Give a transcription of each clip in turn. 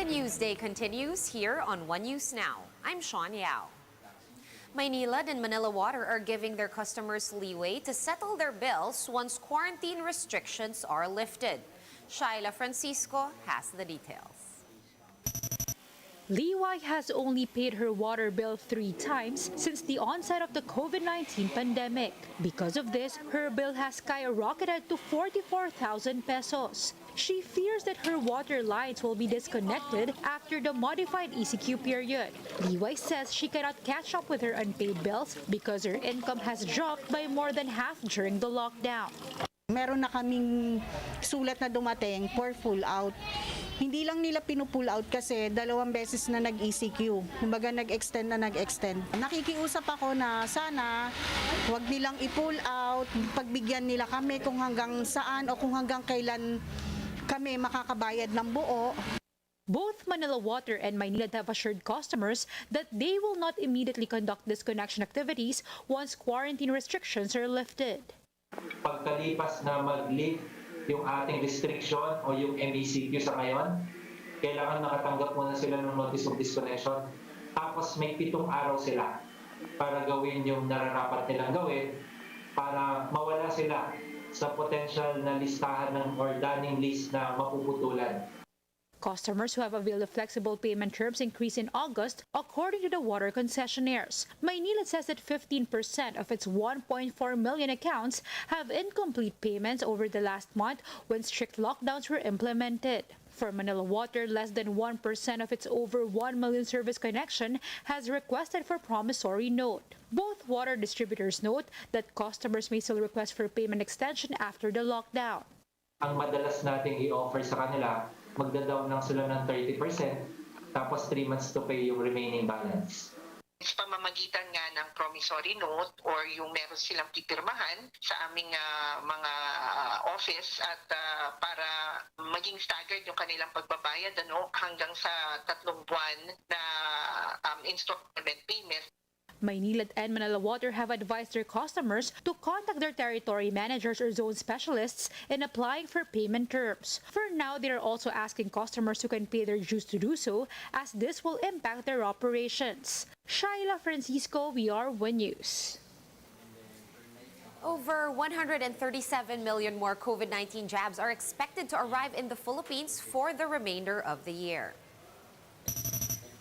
The News Day continues here on One News Now. I'm Sean Yao. Maynilad and Manila Water are giving their customers leeway to settle their bills once quarantine restrictions are lifted. Shaila Francisco has the details. Liway has only paid her water bill 3 times since the onset of the COVID-19 pandemic. Because of this, her bill has skyrocketed to 44,000 pesos. She fears that her water lines will be disconnected after the modified ECQ period. Liway says she cannot catch up with her unpaid bills because her income has dropped by more than half during the lockdown. Meron na kaming sulat na dumating for full out. Hindi lang nila pinupull out kasi 2 beses na nag-ECQ. Kumbaga nag-extend na nag-extend. Nakikiusap ako na sana wag nilang i-pull out, pagbigyan nila kami kung hanggang saan o kung hanggang kailan kami makakabayad ng buo. Both Manila Water and Maynilad have assured customers that they will not immediately conduct disconnection activities once quarantine restrictions are lifted. Pagkalipas na mag-lift yung ating restriction o yung MECQ sa ngayon, kailangan nakatanggap muna sila ng notice of disconnection. Tapos may 7 araw sila para gawin yung nararapat nilang gawin para mawala sila sa potential na listahan ng or dunning list na mapuputulan. Customers who have availed of flexible payment terms increased in August, according to the water concessionaires. Maynilad says that 15% of its 1.4 million accounts have incomplete payments over the last month when strict lockdowns were implemented. For Manila Water, less than 1% of its over 1 million service connection has requested for promissory note. Both water distributors note that customers may still request for payment extension after the lockdown. Ang madalas nating i-offer sa kanila, magda-down lang sila ng 30%, tapos 3 months to pay yung remaining balance. Sa pamamagitan nga ng promissory note or yung meron silang pipirmahan sa aming mga office at para maging staggered yung kanilang pagbabayad hanggang sa 3 buwan na installment payment. Maynilad and Manila Water have advised their customers to contact their territory managers or zone specialists in applying for payment terms. For now, they are also asking customers who can pay their dues to do so, as this will impact their operations. Shaila Francisco, we are One News. Over 137 million more COVID-19 jabs are expected to arrive in the Philippines for the remainder of the year.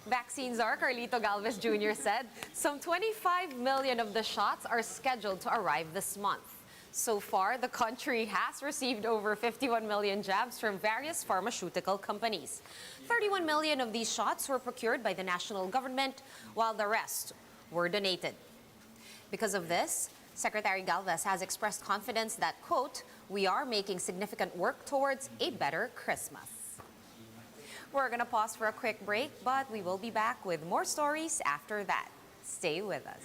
Vaccine czar Carlito Galvez Jr. said some 25 million of the shots are scheduled to arrive this month. So far, the country has received over 51 million jabs from various pharmaceutical companies. 31 million of these shots were procured by the national government, while the rest were donated. Because of this, Secretary Galvez has expressed confidence that, quote, "We are making significant work towards a better Christmas." We're going to pause for a quick break, but we will be back with more stories after that. Stay with us.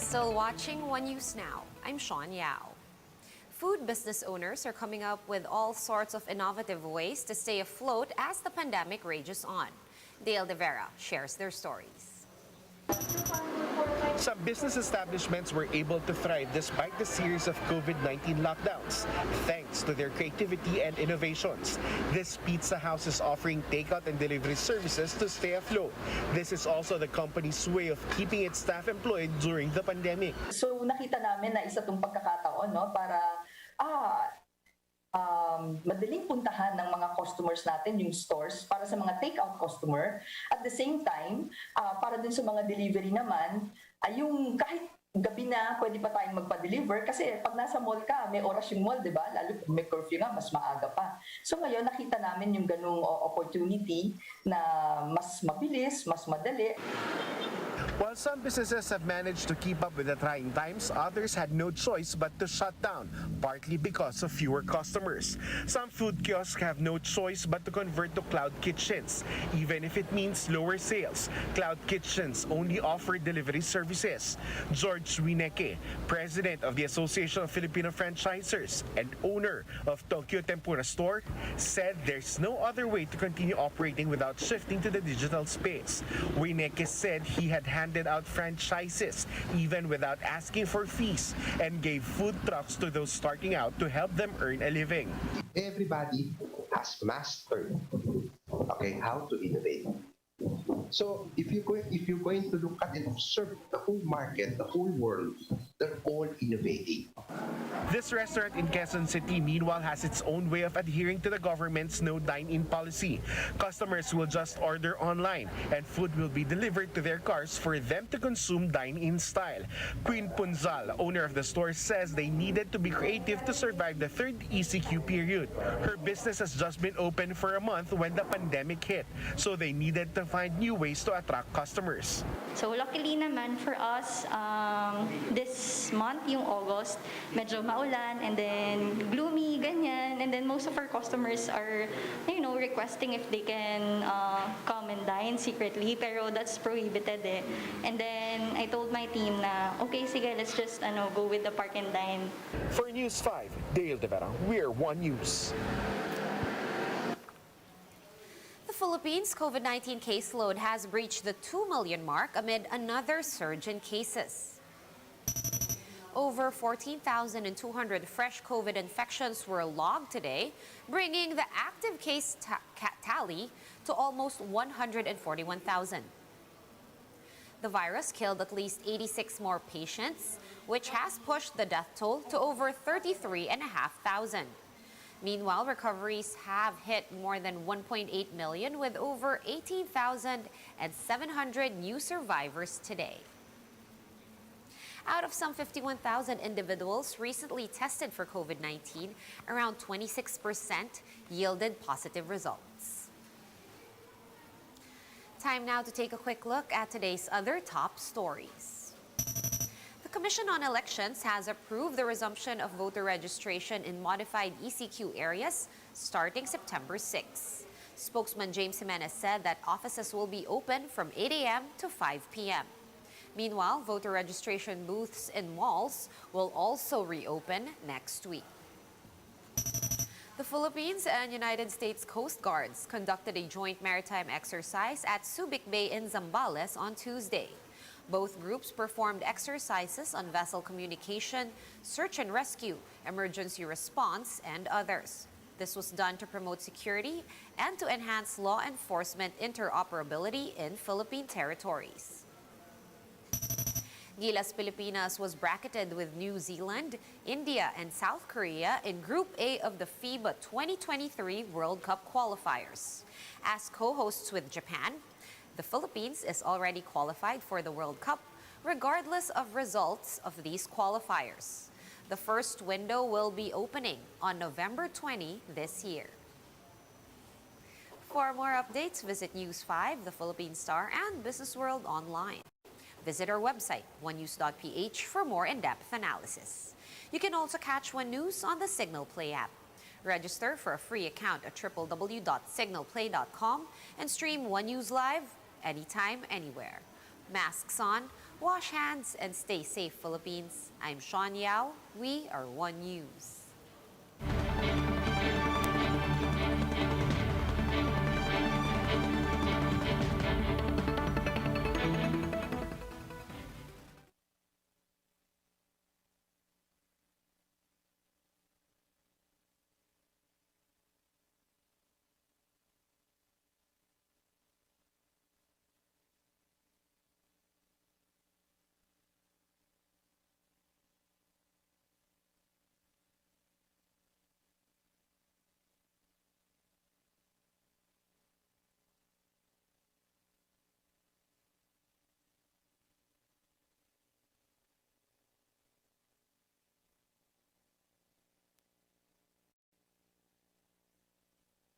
still watching One News Now. I'm Sean Yao. Food business owners are coming up with all sorts of innovative ways to stay afloat as the pandemic rages on. Dale De Vera shares their stories. Some business establishments were able to thrive despite the series of COVID-19 lockdowns, thanks to their creativity and innovations. This pizza house is offering takeout and delivery services to stay afloat. This is also the company's way of keeping its staff employed during the pandemic. So nakita namin na isa itong pagkakataon para madaling puntahan ng mga customers natin yung stores para sa mga take-out customer. At the same time, para din sa mga delivery naman, yung kahit gabi na pwede pa tayong magpa-deliver kasi pag nasa mall ka, may oras yung mall, di ba? Lalo kung may curfew nga, mas maaga pa. So ngayon, nakita namin yung ganung opportunity na mas mabilis, mas madali. While some businesses have managed to keep up with the trying times, others had no choice but to shut down, partly because of fewer customers. Some food kiosks have no choice but to convert to cloud kitchens, even if it means lower sales. Cloud kitchens only offer delivery services. George Wineke, president of the Association of Filipino Franchisers and owner of Tokyo Tempura Store, said there's no other way to continue operating without shifting to the digital space. Wineke said he had handed out franchises even without asking for fees and gave food trucks to those starting out to help them earn a living. Everybody has mastered how to innovate. So if you're going to look at and observe the whole market, the whole world, they're all innovating. This restaurant in Quezon City, meanwhile, has its own way of adhering to the government's no dine-in policy. Customers will just order online and food will be delivered to their cars for them to consume dine-in style. Queen Punzal, owner of the store, says they needed to be creative to survive the third ECQ period. Her business has just been open for a month when the pandemic hit, so they needed to find new ways to attract customers. So luckily naman for us, this month, yung August, medyo maulan and then gloomy, ganyan. And then most of our customers are, requesting if they can come and dine secretly, pero that's prohibited eh. And then I told my team na, okay, sige, let's just go with the park and dine. For News 5, Dale De Vera, we're One News. The Philippines' COVID-19 caseload has breached the 2 million mark amid another surge in cases. Over 14,200 fresh COVID infections were logged today, bringing the active case tally to almost 141,000. The virus killed at least 86 more patients, which has pushed the death toll to over 33,500. Meanwhile, recoveries have hit more than 1.8 million with over 18,700 new survivors today. Out of some 51,000 individuals recently tested for COVID-19, around 26% yielded positive results. Time now to take a quick look at today's other top stories. The Commission on Elections has approved the resumption of voter registration in modified ECQ areas starting September 6. Spokesman James Jimenez said that offices will be open from 8 a.m. to 5 p.m. Meanwhile, voter registration booths in malls will also reopen next week. The Philippines and United States Coast Guards conducted a joint maritime exercise at Subic Bay in Zambales on Tuesday. Both groups performed exercises on vessel communication, search and rescue, emergency response, and others. This was done to promote security and to enhance law enforcement interoperability in Philippine territories. Gilas Pilipinas was bracketed with New Zealand, India, and South Korea in Group A of the FIBA 2023 World Cup qualifiers. As co-hosts with Japan, the Philippines is already qualified for the World Cup, regardless of results of these qualifiers. The first window will be opening on November 20 this year. For more updates, visit News 5, The Philippine Star, and Business World online. Visit our website, onenews.ph, for more in-depth analysis. You can also catch One News on the Signal Play app. Register for a free account at www.signalplay.com and stream One News live anytime, anywhere. Masks on, Wash hands and stay safe, Philippines. I'm Sean Yao. We are One News.